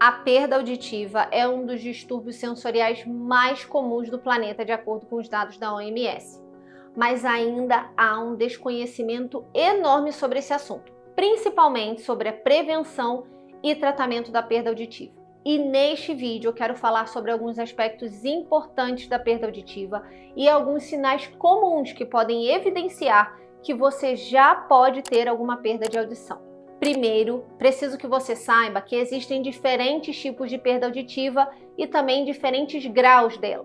A perda auditiva é um dos distúrbios sensoriais mais comuns do planeta, de acordo com os dados da OMS. Mas ainda há um desconhecimento enorme sobre esse assunto, principalmente sobre a prevenção e tratamento da perda auditiva. E neste vídeo eu quero falar sobre alguns aspectos importantes da perda auditiva e alguns sinais comuns que podem evidenciar que você já pode ter alguma perda de audição. Primeiro, preciso que você saiba que existem diferentes tipos de perda auditiva e também diferentes graus dela.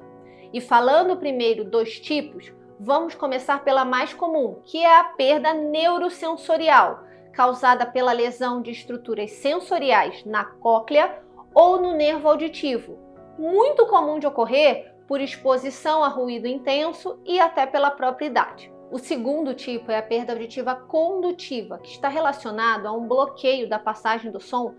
E falando primeiro dos tipos, vamos começar pela mais comum, que é a perda neurosensorial, causada pela lesão de estruturas sensoriais na cóclea ou no nervo auditivo, muito comum de ocorrer por exposição a ruído intenso e até pela própria idade. O segundo tipo é a perda auditiva condutiva, que está relacionado a um bloqueio da passagem do som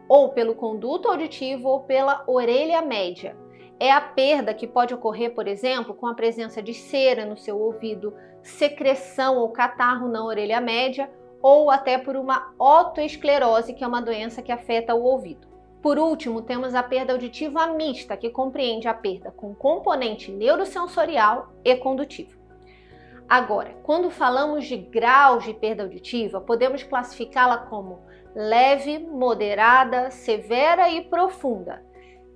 ou pelo conduto auditivo ou pela orelha média. É a perda que pode ocorrer, por exemplo, com a presença de cera no seu ouvido, secreção ou catarro na orelha média ou até por uma otoesclerose, que é uma doença que afeta o ouvido. Por último, temos a perda auditiva mista, que compreende a perda com componente neurosensorial e condutivo. Agora, quando falamos de graus de perda auditiva, podemos classificá-la como leve, moderada, severa e profunda.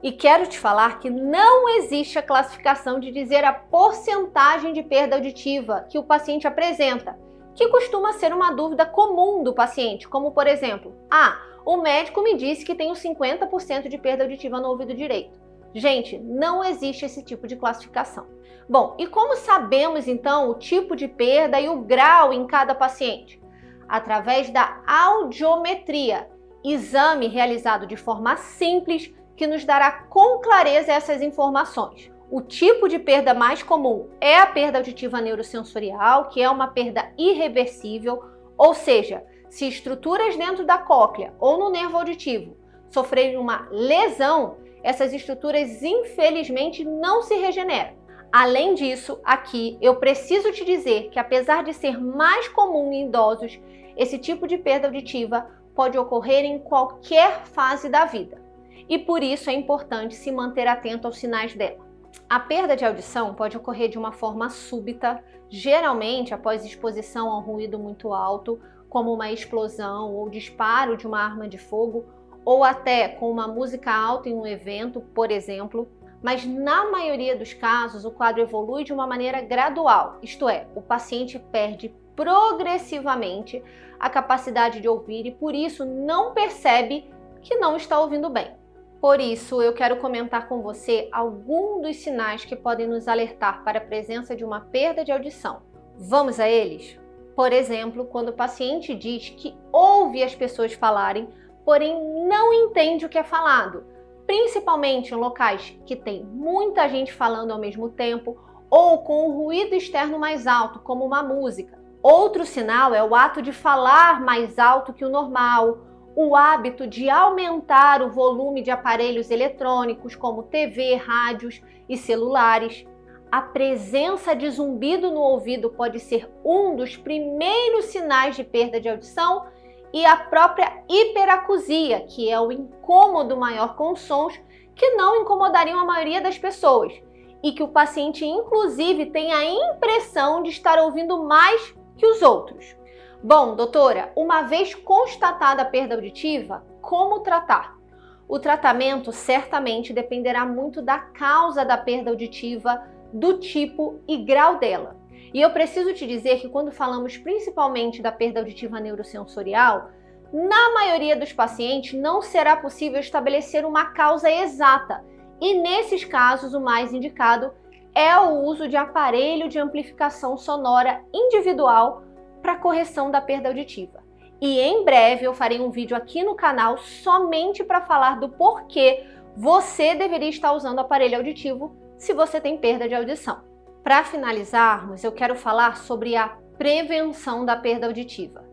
E quero te falar que não existe a classificação de dizer a porcentagem de perda auditiva que o paciente apresenta, que costuma ser uma dúvida comum do paciente, como por exemplo, o médico me disse que tenho 50% de perda auditiva no ouvido direito. Gente, não existe esse tipo de classificação. Bom, e como sabemos então o tipo de perda e o grau em cada paciente? Através da audiometria, exame realizado de forma simples que nos dará com clareza essas informações. O tipo de perda mais comum é a perda auditiva neurosensorial, que é uma perda irreversível, ou seja, se estruturas dentro da cóclea ou no nervo auditivo sofrerem uma lesão, essas estruturas infelizmente não se regeneram. Além disso, aqui eu preciso te dizer que apesar de ser mais comum em idosos, esse tipo de perda auditiva pode ocorrer em qualquer fase da vida. E por isso é importante se manter atento aos sinais dela. A perda de audição pode ocorrer de uma forma súbita, geralmente após exposição a um ruído muito alto, como uma explosão ou disparo de uma arma de fogo, ou até com uma música alta em um evento, por exemplo, mas na maioria dos casos o quadro evolui de uma maneira gradual, isto é, o paciente perde progressivamente a capacidade de ouvir e por isso não percebe que não está ouvindo bem. Por isso, eu quero comentar com você alguns dos sinais que podem nos alertar para a presença de uma perda de audição. Vamos a eles? Por exemplo, quando o paciente diz que ouve as pessoas falarem, porém não entende o que é falado, principalmente em locais que tem muita gente falando ao mesmo tempo ou com um ruído externo mais alto, como uma música. Outro sinal é o ato de falar mais alto que o normal, o hábito de aumentar o volume de aparelhos eletrônicos como TV, rádios e celulares. A presença de zumbido no ouvido pode ser um dos primeiros sinais de perda de audição, e a própria hiperacusia, que é o incômodo maior com sons que não incomodariam a maioria das pessoas e que o paciente inclusive tem a impressão de estar ouvindo mais que os outros. Bom, doutora, uma vez constatada a perda auditiva, como tratar? O tratamento certamente dependerá muito da causa da perda auditiva, do tipo e grau dela. E eu preciso te dizer que quando falamos principalmente da perda auditiva neurosensorial, na maioria dos pacientes não será possível estabelecer uma causa exata. E nesses casos o mais indicado é o uso de aparelho de amplificação sonora individual para correção da perda auditiva. E em breve eu farei um vídeo aqui no canal somente para falar do porquê você deveria estar usando aparelho auditivo se você tem perda de audição. Para finalizarmos, eu quero falar sobre a prevenção da perda auditiva.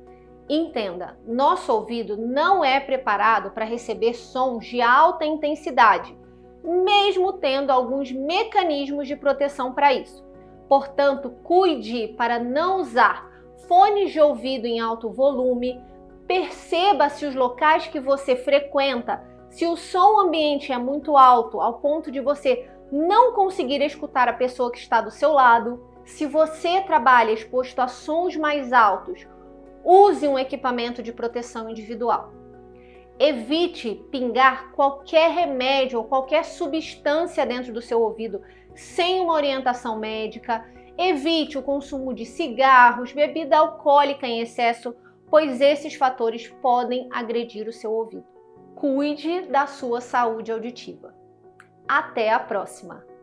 Entenda, nosso ouvido não é preparado para receber sons de alta intensidade, mesmo tendo alguns mecanismos de proteção para isso. Portanto, cuide para não usar fones de ouvido em alto volume, perceba se os locais que você frequenta Se o som ambiente é muito alto, ao ponto de você não conseguir escutar a pessoa que está do seu lado, se você trabalha exposto a sons mais altos, use um equipamento de proteção individual. Evite pingar qualquer remédio ou qualquer substância dentro do seu ouvido sem uma orientação médica. Evite o consumo de cigarros, bebida alcoólica em excesso, pois esses fatores podem agredir o seu ouvido. Cuide da sua saúde auditiva. Até a próxima!